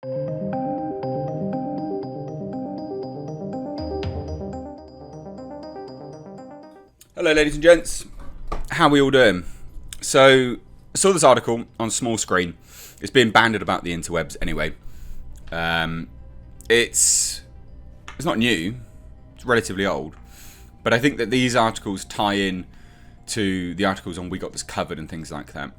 Hello ladies and gents, how are we all doing? So, I saw this article on small screen. It's been banded about the interwebs anyway. It's not new, it's relatively old. But I think that these articles tie in to the articles on We Got This Covered and things like that.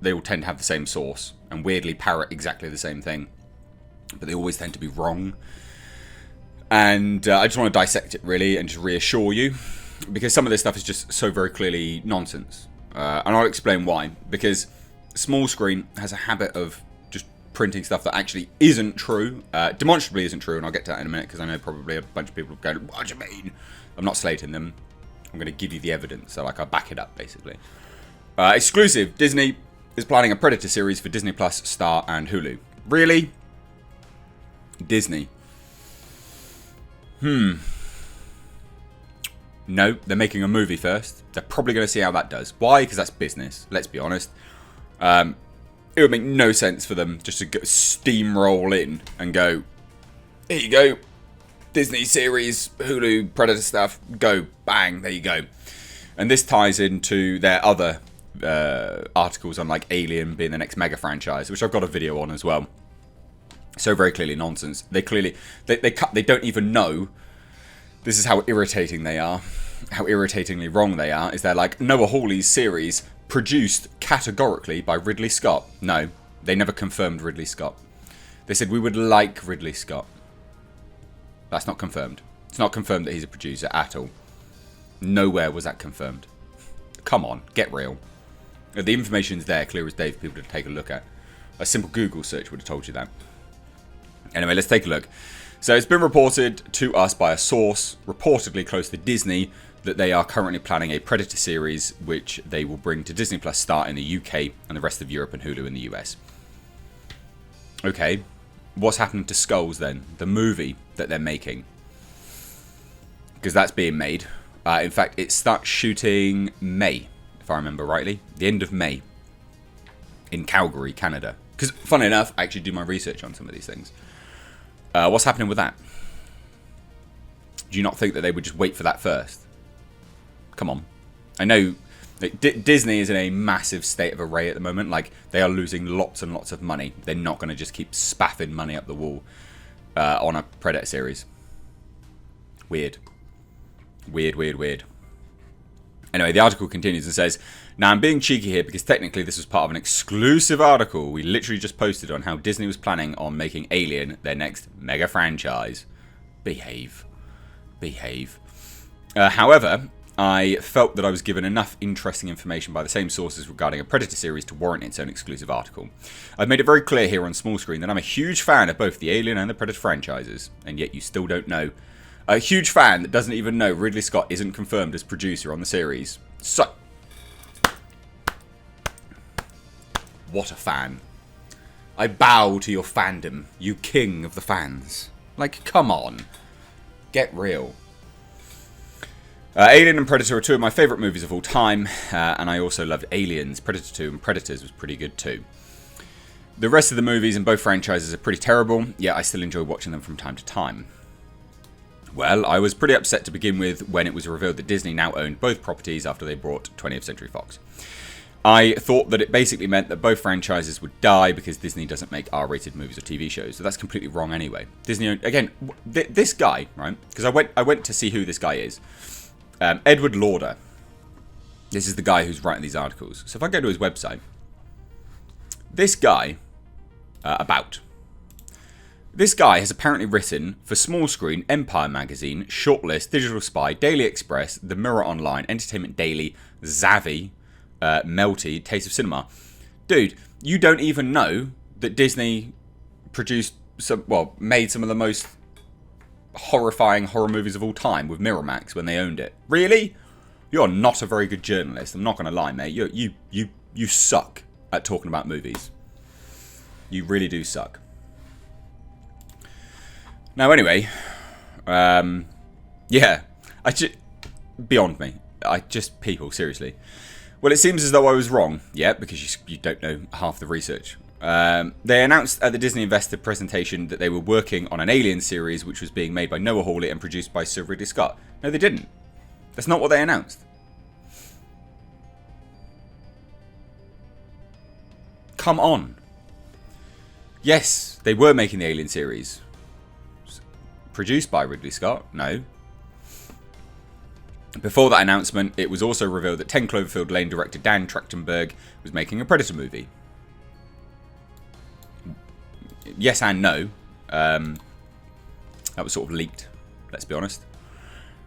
They all tend to have the same source and weirdly parrot exactly the same thing. But they always tend to be wrong. And I just want to dissect it really and just reassure you. Because some of this stuff is just so very clearly nonsense. And I'll explain why. Because small screen has a habit of just printing stuff that actually isn't true. Demonstrably isn't true, and I'll get to that in a minute, because I know probably a bunch of people are going, what do you mean? I'm not slating them. I'm going to give you the evidence, so like I'll back it up, basically. Exclusive. Disney is planning a Predator series for Disney+, Star, and Hulu. Really? Disney. No, they're making a movie first. They're probably going to see how that does. Why? Because that's business. Let's be honest. It would make no sense for them just to steamroll in and go, here you go, Disney series, Hulu, Predator stuff, go, bang, there you go. And this ties into their other articles on like Alien being the next mega franchise, which I've got a video on as well. So very clearly nonsense. They clearly, they don't even know. This is how irritating they are, how irritatingly wrong they are, is they're like, Noah Hawley's series produced categorically by Ridley Scott. No, they never confirmed Ridley Scott. They said we would like Ridley Scott. That's not confirmed. It's not confirmed that he's a producer at all. Nowhere was that confirmed. Come on, get real. The information's there, clear as day for people to take a look at. A simple Google search would have told you that. Anyway, let's take a look. So it's been reported to us by a source, reportedly close to Disney, that they are currently planning a Predator series, which they will bring to Disney Plus Star in the UK and the rest of Europe and Hulu in the US. Okay, what's happening to Skulls then? The movie that they're making. Because that's being made. In fact, it starts shooting May, if I remember rightly. The end of May. In Calgary, Canada. Because, funny enough, I actually do my research on some of these things. What's happening with that? Do you not think that they would just wait for that first? Come on. I know Disney is in a massive state of array at the moment. Like, they are losing lots and lots of money. They're not going to just keep spaffing money up the wall on a Predator series. Weird. Weird, weird, weird. Anyway, the article continues and says, now I'm being cheeky here because technically this was part of an exclusive article we literally just posted on how Disney was planning on making Alien their next mega franchise. Behave. Behave. However, I felt that I was given enough interesting information by the same sources regarding a Predator series to warrant its own exclusive article. I've made it very clear here on small screen that I'm a huge fan of both the Alien and the Predator franchises, and yet you still don't know. A huge fan that doesn't even know Ridley Scott isn't confirmed as producer on the series. So, what a fan. I bow to your fandom, you king of the fans. Like, come on. Get real. Alien and Predator are two of my favourite movies of all time, and I also loved Aliens. Predator 2 and Predators was pretty good too. The rest of the movies in both franchises are pretty terrible, yet I still enjoy watching them from time to time. Well, I was pretty upset to begin with when it was revealed that Disney now owned both properties after they bought 20th Century Fox. I thought that it basically meant that both franchises would die because Disney doesn't make R-rated movies or TV shows, so that's completely wrong anyway. Disney, again, this guy, right, because I went to see who this guy is. Edward Lauder. This is the guy who's writing these articles. So if I go to his website, this guy, This guy has apparently written for Small Screen, Empire Magazine, Shortlist, Digital Spy, Daily Express, The Mirror Online, Entertainment Daily, Zavvi, Melty, Taste of Cinema. Dude, you don't even know that Disney made some of the most horrifying horror movies of all time with Miramax when they owned it. Really? You're not a very good journalist. I'm not going to lie, mate. You suck at talking about movies. You really do suck. Now, anyway, yeah, beyond me. People, seriously. Well, it seems as though I was wrong, yeah, because you don't know half the research They announced at the Disney Investor presentation that they were working on an Alien series which was being made by Noah Hawley and produced by Sir Ridley Scott. No, they didn't. That's not what they announced. Come on. Yes, they were making the Alien series. Produced by Ridley Scott? No. Before that announcement, it was also revealed that 10 Cloverfield Lane director Dan Trachtenberg was making a Predator movie. Yes and no. That was sort of leaked, let's be honest.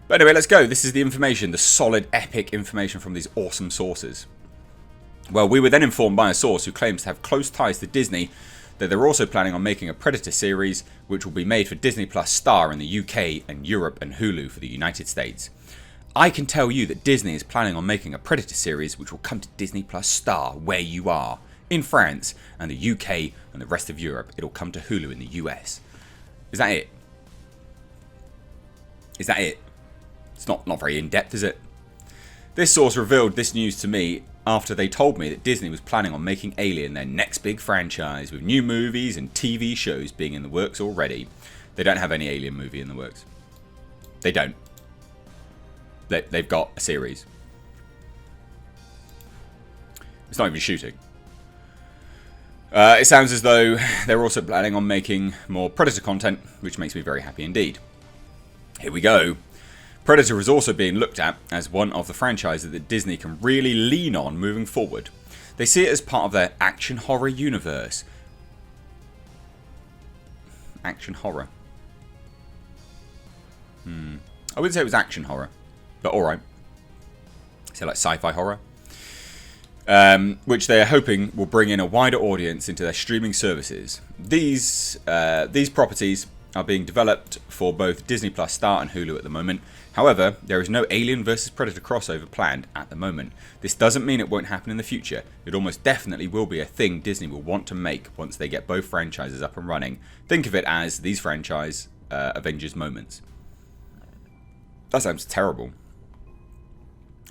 But anyway, let's go. This is the information, the solid, epic information from these awesome sources. Well, we were then informed by a source who claims to have close ties to Disney that they're also planning on making a Predator series which will be made for Disney Plus Star in the UK and Europe and Hulu for the United States. I can tell you that Disney is planning on making a Predator series which will come to Disney Plus Star where you are, in France and the UK and the rest of Europe. It'll come to Hulu in the US. Is that it? Is that it? It's not very in-depth, is it? This source revealed this news to me after they told me that Disney was planning on making Alien their next big franchise, with new movies and TV shows being in the works already. They don't have any Alien movie in the works. They don't. They've got a series. It's not even shooting. It sounds as though they're also planning on making more Predator content, which makes me very happy indeed. Here we go. Predator is also being looked at as one of the franchises that Disney can really lean on moving forward. They see it as part of their action horror universe. Action horror. I wouldn't say it was action horror, but alright. So like sci-fi horror. Which they're hoping will bring in a wider audience into their streaming services. These properties are being developed for both Disney Plus Star and Hulu at the moment. However, there is no Alien vs Predator crossover planned at the moment. This doesn't mean it won't happen in the future. It almost definitely will be a thing Disney will want to make once they get both franchises up and running. Think of it as these franchise Avengers moments. That sounds terrible.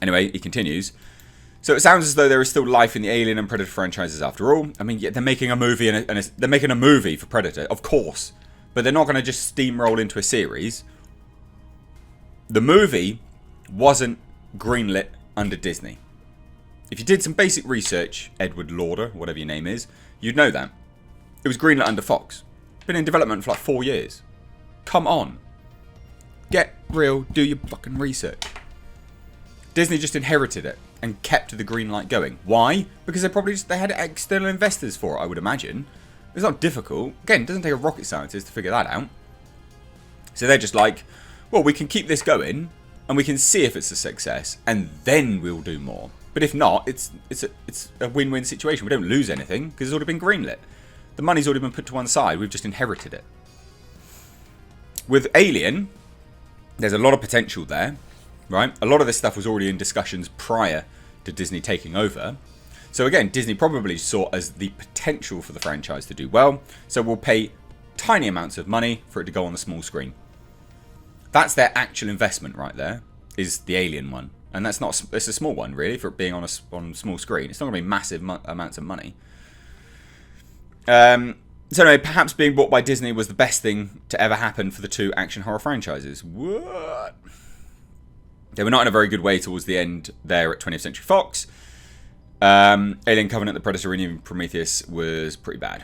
Anyway, he continues. So it sounds as though there is still life in the Alien and Predator franchises after all. I mean, yeah, they're making a movie they're making a movie for Predator, of course. But they're not going to just steamroll into a series. The movie wasn't greenlit under Disney. If you did some basic research, Edward Lauder, whatever your name is, you'd know that. It was greenlit under Fox. Been in development for like 4 years. Come on. Get real, do your fucking research. Disney just inherited it and kept the green light going. Why? Because they had external investors for it, I would imagine. It's not difficult. Again, it doesn't take a rocket scientist to figure that out. So they're just like, well, we can keep this going, and we can see if it's a success, and then we'll do more. But if not, it's a win-win situation. We don't lose anything, because it's already been greenlit. The money's already been put to one side. We've just inherited it. With Alien, there's a lot of potential there, right? A lot of this stuff was already in discussions prior to Disney taking over. So again, Disney probably saw as the potential for the franchise to do well, so we'll pay tiny amounts of money for it to go on the small screen. That's their actual investment right there, is the Alien one. And it's a small one, really, for it being on a small screen. It's not going to be massive amounts of money. So anyway, perhaps being bought by Disney was the best thing to ever happen for the two action horror franchises. What? They were not in a very good way towards the end there at 20th Century Fox. Alien Covenant, The Predator, and even Prometheus was pretty bad.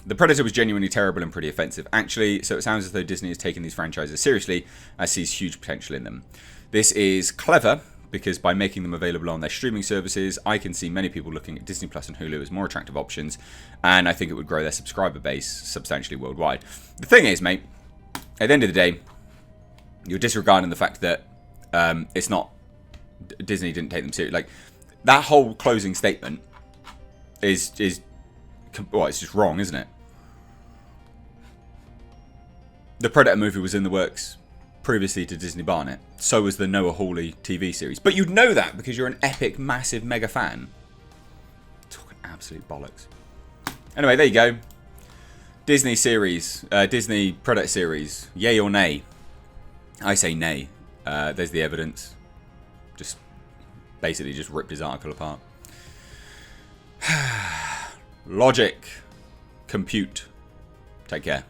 The Predator was genuinely terrible and pretty offensive, actually, so it sounds as though Disney is taking these franchises seriously and sees huge potential in them. This is clever, because by making them available on their streaming services, I can see many people looking at Disney Plus and Hulu as more attractive options, and I think it would grow their subscriber base substantially worldwide. The thing is, mate, at the end of the day, you're disregarding the fact that it's not... Disney didn't take them seriously. Like, that whole closing statement is well, it's just wrong, isn't it? The Predator movie was in the works previously to Disney Barnet. So was the Noah Hawley TV series. But you'd know that because you're an epic, massive, mega fan. Talking absolute bollocks. Anyway, there you go. Disney series. Disney Predator series. Yay or nay? I say nay. There's the evidence. Basically just ripped his article apart. Logic. compute. Take care.